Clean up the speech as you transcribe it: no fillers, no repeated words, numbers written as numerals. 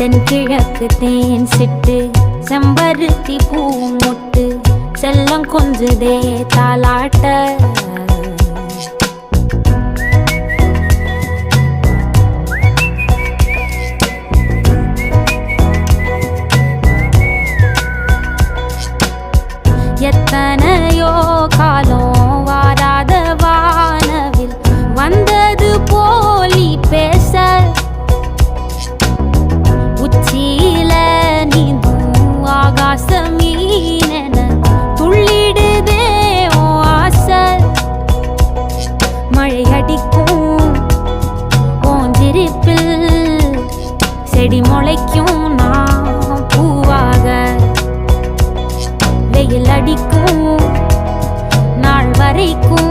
தென்கிழக்கு தேன் சிட்டு செம்பருத்தி பூ முட்டு செல்லம் கொஞ்சுதே தாலாட்ட எத்தனையோ காலம் வாராத வானவில் வந்தது போலி பேச உச்சியில நீந்தும் ஆகாச மீனென துள்ளிடுதே ஓ ஆசை மழை அடிக்கும் ஓஞ்சிருப்பில் செடி முளைக்கும் நான் பூவாக வெயில் அடிக்கும் நாள் வரைக்கும்